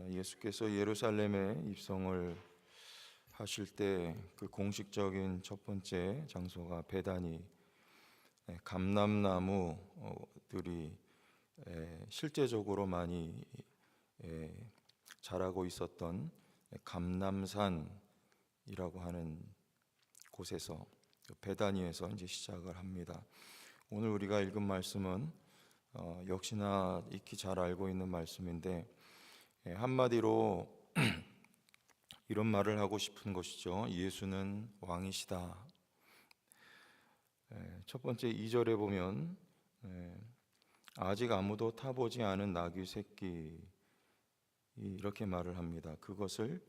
예수께서 예루살렘에 입성을 하실 때 그 공식적인 첫 번째 장소가 베다니, 감람나무들이 실제적으로 많이 자라고 있었던 감람산이라고 하는 곳에서, 베다니에서 이제 시작을 합니다. 오늘 우리가 읽은 말씀은 역시나 익히 잘 알고 있는 말씀인데, 한마디로 이런 말을 하고 싶은 것이죠. 예수는 왕이시다. 첫 번째 2절에 보면 아직 아무도 타보지 않은 나귀 새끼, 이렇게 말을 합니다. 그것을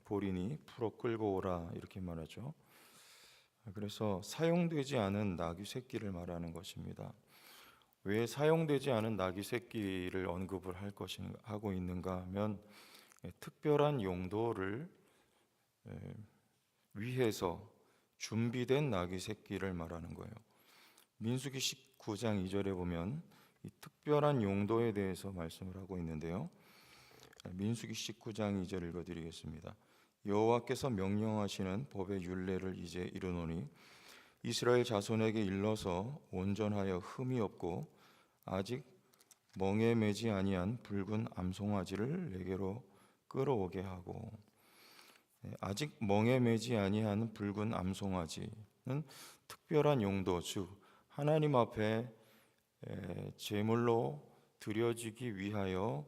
보리니 풀어 끌고 오라, 이렇게 말하죠. 그래서 사용되지 않은 나귀 새끼를 말하는 것입니다. 왜 사용되지 않은 나귀 새끼를 언급을 하고 있는가 하면, 특별한 용도를 위해서 준비된 나귀 새끼를 말하는 거예요. 민수기 19장 2절에 보면 이 특별한 용도에 대해서 말씀을 하고 있는데요. 민수기 19장 2절 읽어드리겠습니다. 여호와께서 명령하시는 법의 율례를 이제 이르노니 이스라엘 자손에게 일러서 온전하여 흠이 없고 아직 멍에 매지 아니한 붉은 암송아지를 내게로 끌어오게 하고, 아직 멍에 매지 아니한 붉은 암송아지는 특별한 용도, 즉 하나님 앞에 제물로 드려지기 위하여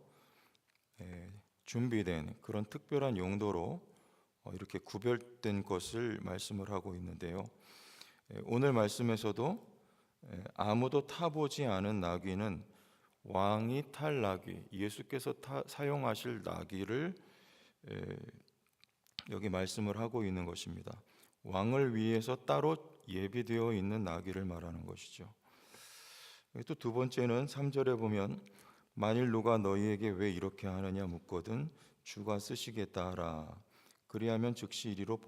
준비된 그런 특별한 용도로 이렇게 구별된 것을 말씀을 하고 있는데요. 오늘 말씀에서도 아무도 타보지 않은 나귀는 왕이 탈 나귀, 예수께서 사용하실 나귀를 여기 말씀을 하고 있는 것입니다. 왕을 위해서 따로 예비되어 있는 나귀를 말하는 것이죠. 또 두 번째는 3절에 보면 만일 누가 너희에게 왜 이렇게 하느냐 묻거든 주가 쓰시겠다 하라. 그리하면 즉시 이리로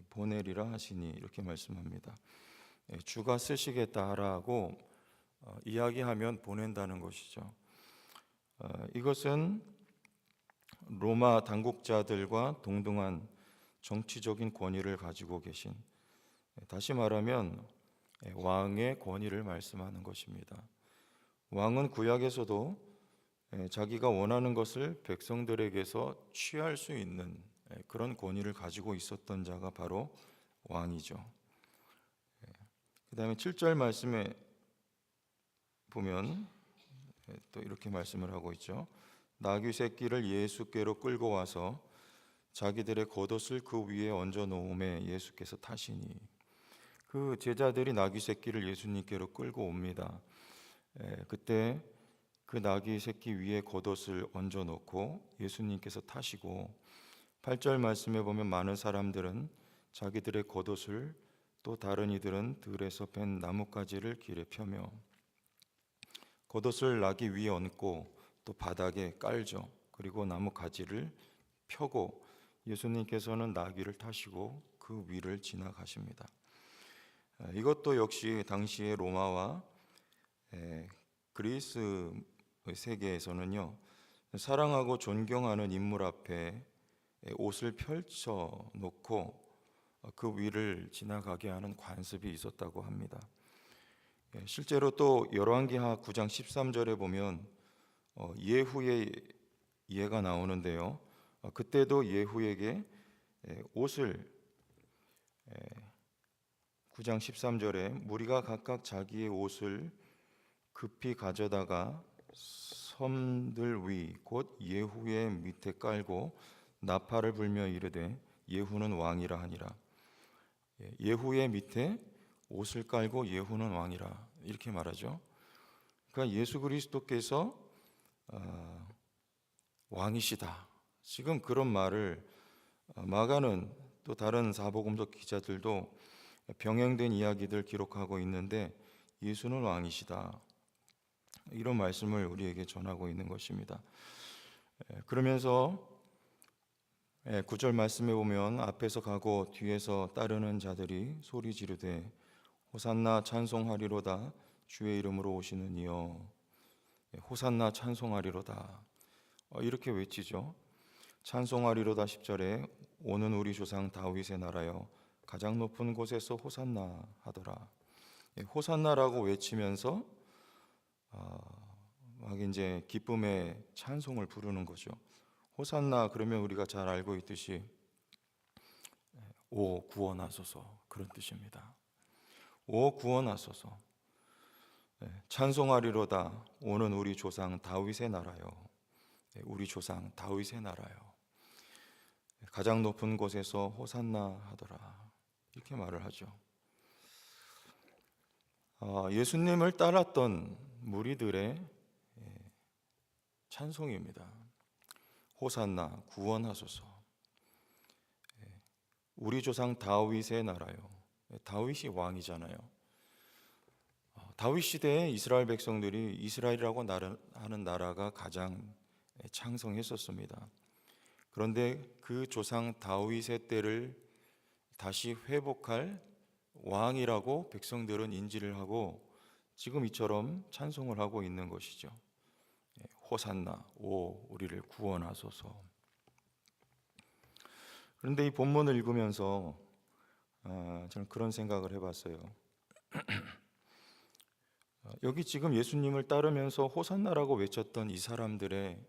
보내리라 하시니, 이렇게 말씀합니다. 주가 쓰시겠다 하라고 이야기하면 보낸다는 것이죠. 이것은 로마 당국자들과 동등한 정치적인 권위를 가지고 계신, 다시 말하면 왕의 권위를 말씀하는 것입니다. 왕은 구약에서도 자기가 원하는 것을 백성들에게서 취할 수 있는 그런 권위를 가지고 있었던 자가 바로 왕이죠. 그 다음에 7절 말씀에 보면 또 이렇게 말씀을 하고 있죠. 나귀 새끼를 예수께로 끌고 와서 자기들의 겉옷을 그 위에 얹어 놓음에 예수께서 타시니, 그 제자들이 나귀 새끼를 예수님께로 끌고 옵니다. 그때 그 나귀 새끼 위에 겉옷을 얹어 놓고 예수님께서 타시고, 8절 말씀에 보면 많은 사람들은 자기들의 겉옷을, 또 다른 이들은 들에서 벤 나뭇가지를 길에 펴며 겉옷을 나귀 위에 얹고 또 바닥에 깔죠. 그리고 나뭇가지를 펴고 예수님께서는 나귀를 타시고 그 위를 지나가십니다. 이것도 역시 당시의 로마와 그리스 세계에서는요, 사랑하고 존경하는 인물 앞에 옷을 펼쳐 놓고 그 위를 지나가게 하는 관습이 있었다고 합니다. 실제로 또 열왕기하 9장 13절에 보면 예후의 예가 나오는데요. 그때도 예후에게 옷을, 9장 13절에 무리가 각각 자기의 옷을 급히 가져다가 섬들 위 곧 예후의 밑에 깔고 나팔을 불며 이르되 예후는 왕이라 하니라. 예후의 밑에 옷을 깔고 예후는 왕이라, 이렇게 말하죠. 그러니까 예수 그리스도께서 왕이시다, 지금 그런 말을 마가는 또 다른 사복음서 기자들도 병행된 이야기들 기록하고 있는데, 예수는 왕이시다, 이런 말씀을 우리에게 전하고 있는 것입니다. 그러면서 9절 말씀에 보면 앞에서 가고 뒤에서 따르는 자들이 소리 지르되 호산나 찬송하리로다 주의 이름으로 오시는 이여, 호산나 찬송하리로다. 이렇게 외치죠. 찬송하리로다 10절에 오는 우리 조상 다윗의 나라여 가장 높은 곳에서 호산나 하더라. 호산나라고 외치면서 막 이제 기쁨의 찬송을 부르는 거죠. 호산나 그러면 우리가 잘 알고 있듯이 오 구원하소서 그런 뜻입니다. 오 구원하소서. 찬송하리로다 오는 우리 조상 다윗의 나라요. 우리 조상 다윗의 나라요. 가장 높은 곳에서 호산나 하더라. 이렇게 말을 하죠. 예수님을 따랐던 무리들의 찬송입니다. 호산나 구원하소서. 우리 조상 다윗의 나라요. 다윗이 왕이잖아요. 다윗 시대에 이스라엘 백성들이 이스라엘이라고 하는 나라가 가장 창성했었습니다. 그런데 그 조상 다윗의 때를 다시 회복할 왕이라고 백성들은 인지를 하고 지금 이처럼 찬송을 하고 있는 것이죠. 호산나 오 우리를 구원하소서. 그런데 이 본문을 읽으면서 저는 그런 생각을 해봤어요. 여기 지금 예수님을 따르면서 호산나라고 외쳤던 이 사람들의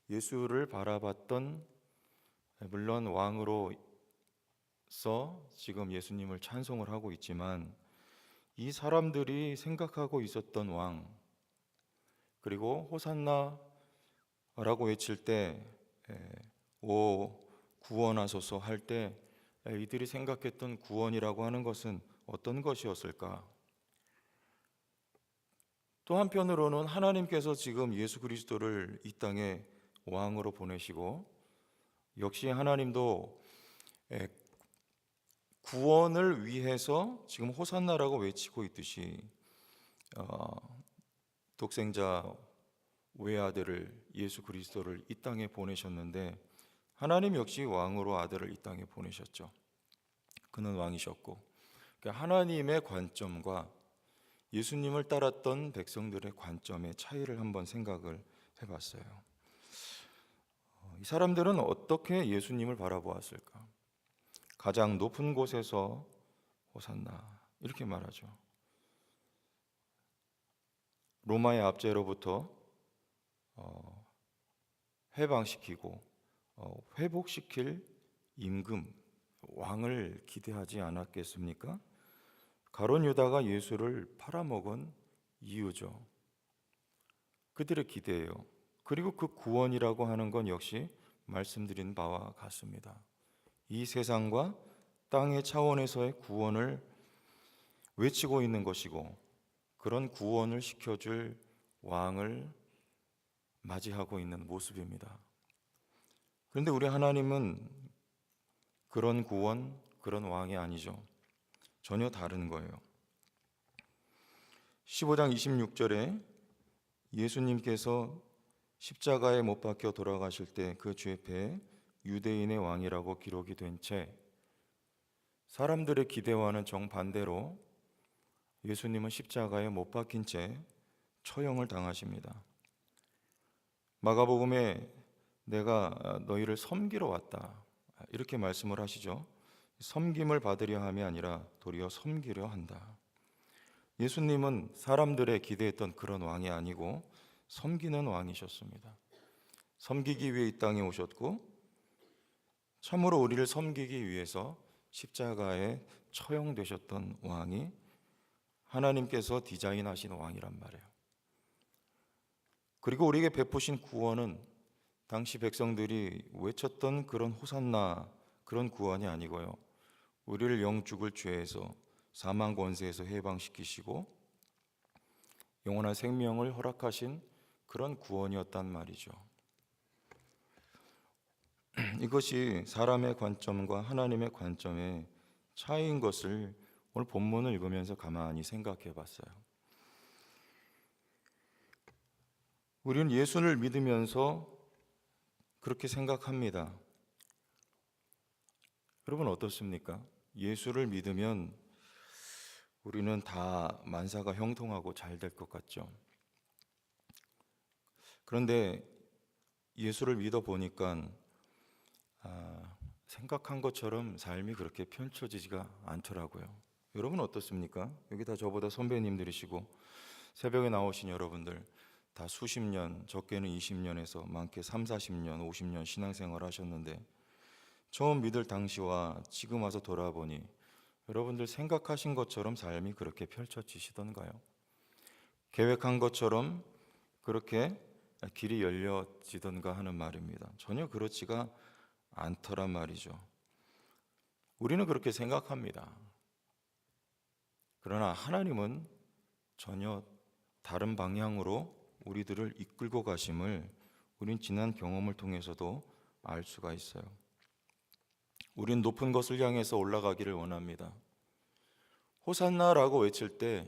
예수를 바라봤던, 물론 왕으로서 지금 예수님을 찬송을 하고 있지만 이 사람들이 생각하고 있었던 왕, 그리고 호산나라고 외칠 때 오 구원하소서 할 때 이들이 생각했던 구원이라고 하는 것은 어떤 것이었을까? 또 한편으로는 하나님께서 지금 예수 그리스도를 이 땅에 왕으로 보내시고 역시 하나님도 구원을 위해서 지금 호산나라고 외치고 있듯이 독생자 외아들을 예수 그리스도를 이 땅에 보내셨는데 하나님 역시 왕으로 아들을 이 땅에 보내셨죠. 그는 왕이셨고 그러니까 하나님의 관점과 예수님을 따랐던 백성들의 관점의 차이를 한번 생각을 해봤어요. 이 사람들은 어떻게 예수님을 바라보았을까? 가장 높은 곳에서 호산나 이렇게 말하죠. 로마의 압제로부터 해방시키고 회복시킬 임금 왕을 기대하지 않았겠습니까? 가룟 유다가 예수를 팔아먹은 이유죠. 그들의 기대예요. 그리고 그 구원이라고 하는 건 역시 말씀드린 바와 같습니다. 이 세상과 땅의 차원에서의 구원을 외치고 있는 것이고 그런 구원을 시켜줄 왕을 맞이하고 있는 모습입니다. 그런데 우리 하나님은 그런 구원, 그런 왕이 아니죠. 전혀 다른 거예요. 15장 26절에 예수님께서 십자가에 못 박혀 돌아가실 때 그 주 옆에 유대인의 왕이라고 기록이 된 채 사람들의 기대와는 정반대로 예수님은 십자가에 못 박힌 채 처형을 당하십니다. 마가복음에 내가 너희를 섬기러 왔다 이렇게 말씀을 하시죠. 섬김을 받으려 함이 아니라 도리어 섬기려 한다. 예수님은 사람들의 기대했던 그런 왕이 아니고 섬기는 왕이셨습니다. 섬기기 위해 이 땅에 오셨고 참으로 우리를 섬기기 위해서 십자가에 처형되셨던 왕이 하나님께서 디자인하신 왕이란 말이에요. 그리고 우리에게 베푸신 구원은 당시 백성들이 외쳤던 그런 호산나 그런 구원이 아니고요. 우리를 영죽을 죄에서 사망 권세에서 해방시키시고 영원한 생명을 허락하신 그런 구원이었단 말이죠. 이것이 사람의 관점과 하나님의 관점의 차이인 것을 오늘 본문을 읽으면서 가만히 생각해 봤어요. 우리는 예수를 믿으면서 그렇게 생각합니다. 여러분 어떻습니까? 예수를 믿으면 우리는 다 만사가 형통하고 잘 될 것 같죠. 그런데 예수를 믿어 보니까 생각한 것처럼 삶이 그렇게 펼쳐지지가 않더라고요. 여러분 어떻습니까? 여기 다 저보다 선배님들이시고 새벽에 나오신 여러분들 다 수십 년, 적게는 20년에서 많게 3, 40년, 50년 신앙생활 하셨는데 처음 믿을 당시와 지금 와서 돌아보니 여러분들 생각하신 것처럼 삶이 그렇게 펼쳐지시던가요? 계획한 것처럼 그렇게 길이 열려지던가 하는 말입니다. 전혀 그렇지가 않더란 말이죠. 우리는 그렇게 생각합니다. 그러나 하나님은 전혀 다른 방향으로 우리들을 이끌고 가심을 우린 지난 경험을 통해서도 알 수가 있어요. 우린 높은 것을 향해서 올라가기를 원합니다. 호산나라고 외칠 때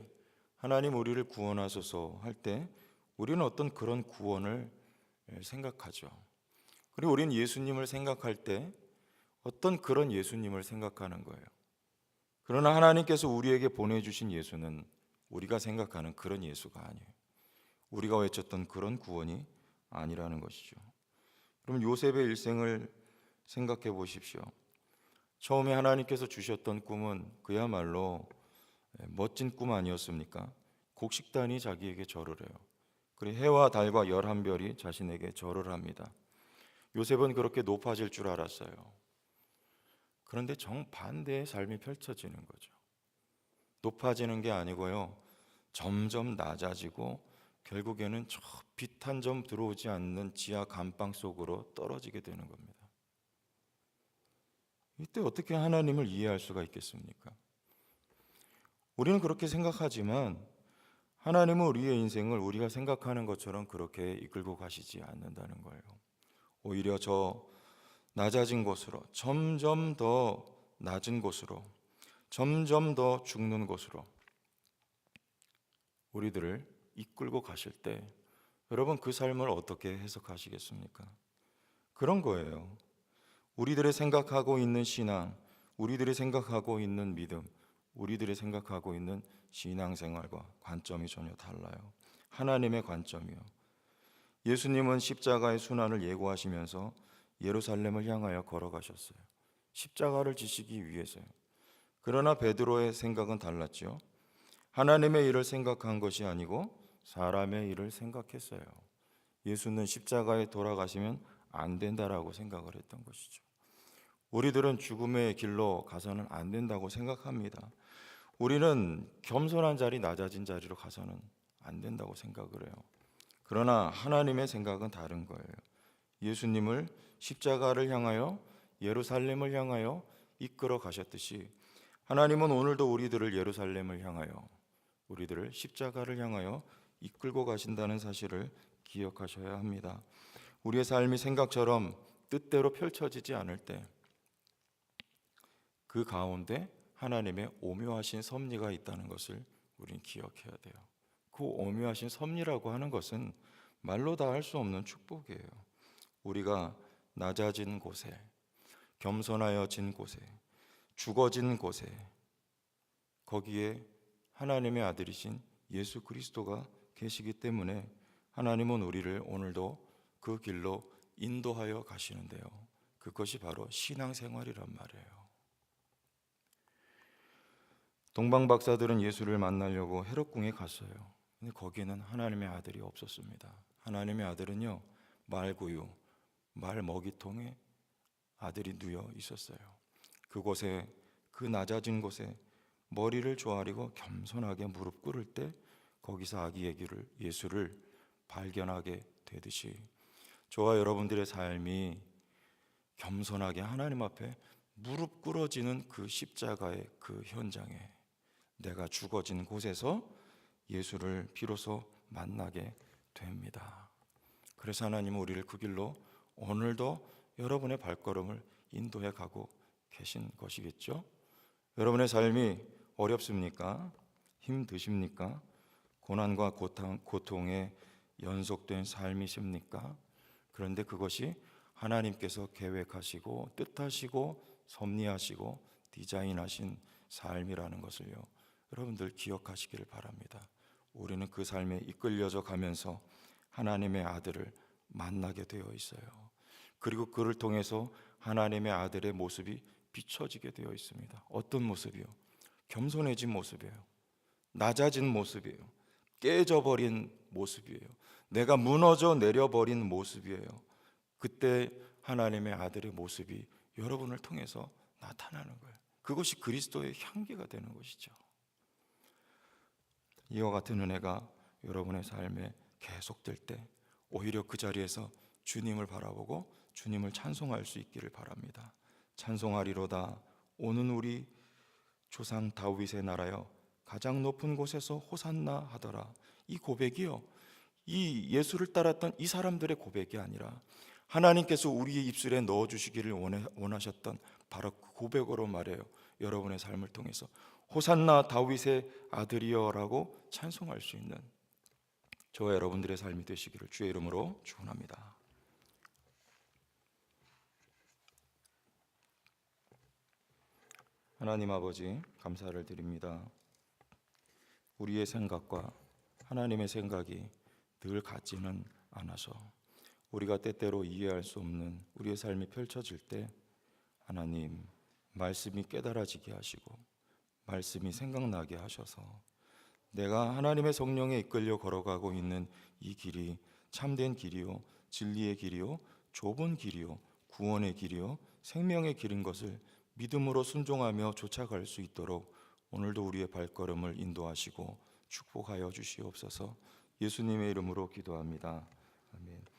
하나님 우리를 구원하소서 할 때 우리는 어떤 그런 구원을 생각하죠. 그리고 우리는 예수님을 생각할 때 어떤 그런 예수님을 생각하는 거예요. 그러나 하나님께서 우리에게 보내주신 예수는 우리가 생각하는 그런 예수가 아니에요. 우리가 외쳤던 그런 구원이 아니라는 것이죠. 그럼 요셉의 일생을 생각해 보십시오. 처음에 하나님께서 주셨던 꿈은 그야말로 멋진 꿈 아니었습니까? 곡식단이 자기에게 절을 해요. 그리고 해와 달과 11별이 자신에게 절을 합니다. 요셉은 그렇게 높아질 줄 알았어요. 그런데 정반대의 삶이 펼쳐지는 거죠. 높아지는 게 아니고요, 점점 낮아지고 결국에는 저 빛 한 점 들어오지 않는 지하 감방 속으로 떨어지게 되는 겁니다. 이때 어떻게 하나님을 이해할 수가 있겠습니까? 우리는 그렇게 생각하지만 하나님은 우리의 인생을 우리가 생각하는 것처럼 그렇게 이끌고 가시지 않는다는 거예요. 오히려 저 낮아진 곳으로, 점점 더 낮은 곳으로, 점점 더 죽는 곳으로 우리들을 이끌고 가실 때 여러분 그 삶을 어떻게 해석하시겠습니까? 그런 거예요. 우리들의 생각하고 있는 신앙, 우리들이 생각하고 있는 믿음, 우리들이 생각하고 있는 신앙생활과 관점이 전혀 달라요. 하나님의 관점이요. 예수님은 십자가의 순환을 예고하시면서 예루살렘을 향하여 걸어가셨어요. 십자가를 지시기 위해서요. 그러나 베드로의 생각은 달랐죠. 하나님의 일을 생각한 것이 아니고 사람의 일을 생각했어요. 예수는 십자가에 돌아가시면 안 된다라고 생각을 했던 것이죠. 우리들은 죽음의 길로 가서는 안 된다고 생각합니다. 우리는 겸손한 자리, 낮아진 자리로 가서는 안 된다고 생각을 해요. 그러나 하나님의 생각은 다른 거예요. 예수님을 십자가를 향하여 예루살렘을 향하여 이끌어 가셨듯이 하나님은 오늘도 우리들을 예루살렘을 향하여 우리들을 십자가를 향하여 이끌고 가신다는 사실을 기억하셔야 합니다. 우리의 삶이 생각처럼 뜻대로 펼쳐지지 않을 때 그 가운데 하나님의 오묘하신 섭리가 있다는 것을 우리는 기억해야 돼요. 그 오묘하신 섭리라고 하는 것은 말로 다 할 수 없는 축복이에요. 우리가 낮아진 곳에, 겸손하여진 곳에, 죽어진 곳에 거기에 하나님의 아들이신 예수 그리스도가 계시기 때문에 하나님은 우리를 오늘도 그 길로 인도하여 가시는데요. 그것이 바로 신앙생활이란 말이에요. 동방 박사들은 예수를 만나려고 헤롯궁에 갔어요. 근데 거기에는 하나님의 아들이 없었습니다. 하나님의 아들은요, 말구유, 말 먹이통에 아들이 누워 있었어요. 그곳에, 그 낮아진 곳에 머리를 조아리고 겸손하게 무릎 꿇을 때 거기서 아기 예수를 발견하게 되듯이 저와 여러분들의 삶이 겸손하게 하나님 앞에 무릎 꿇어지는 그 십자가의 그 현장에 내가 죽어진 곳에서 예수를 비로소 만나게 됩니다. 그래서 하나님은 우리를 그 길로 오늘도 여러분의 발걸음을 인도해 가고 계신 것이겠죠. 여러분의 삶이 어렵습니까? 힘드십니까? 고난과 고통의 연속된 삶이십니까? 그런데 그것이 하나님께서 계획하시고 뜻하시고 섭리하시고 디자인하신 삶이라는 것을요, 여러분들 기억하시기를 바랍니다. 우리는 그 삶에 이끌려져 가면서 하나님의 아들을 만나게 되어 있어요. 그리고 그를 통해서 하나님의 아들의 모습이 비춰지게 되어 있습니다. 어떤 모습이요? 겸손해진 모습이에요. 낮아진 모습이에요. 깨져버린 모습이에요. 내가 무너져 내려버린 모습이에요. 그때 하나님의 아들의 모습이 여러분을 통해서 나타나는 거예요. 그것이 그리스도의 향기가 되는 것이죠. 이와 같은 은혜가 여러분의 삶에 계속될 때 오히려 그 자리에서 주님을 바라보고 주님을 찬송할 수 있기를 바랍니다. 찬송하리로다 오는 우리 조상 다윗의 나라여 가장 높은 곳에서 호산나 하더라. 이 고백이요, 이 예수를 따랐던 이 사람들의 고백이 아니라 하나님께서 우리의 입술에 넣어주시기를 원하셨던 바로 그 고백으로 말해요. 여러분의 삶을 통해서 호산나 다윗의 아들이여 라고 찬송할 수 있는 저와 여러분들의 삶이 되시기를 주의 이름으로 축원합니다. 하나님 아버지, 감사를 드립니다. 우리의 생각과 하나님의 생각이 늘 같지는 않아서 우리가 때때로 이해할 수 없는 우리의 삶이 펼쳐질 때 하나님 말씀이 깨달아지게 하시고 말씀이 생각나게 하셔서 내가 하나님의 성령에 이끌려 걸어가고 있는 이 길이 참된 길이요, 진리의 길이요, 좁은 길이요, 구원의 길이요, 생명의 길인 것을 믿음으로 순종하며 쫓아갈 수 있도록 오늘도 우리의 발걸음을 인도하시고 축복하여 주시옵소서. 예수님의 이름으로 기도합니다. 아멘.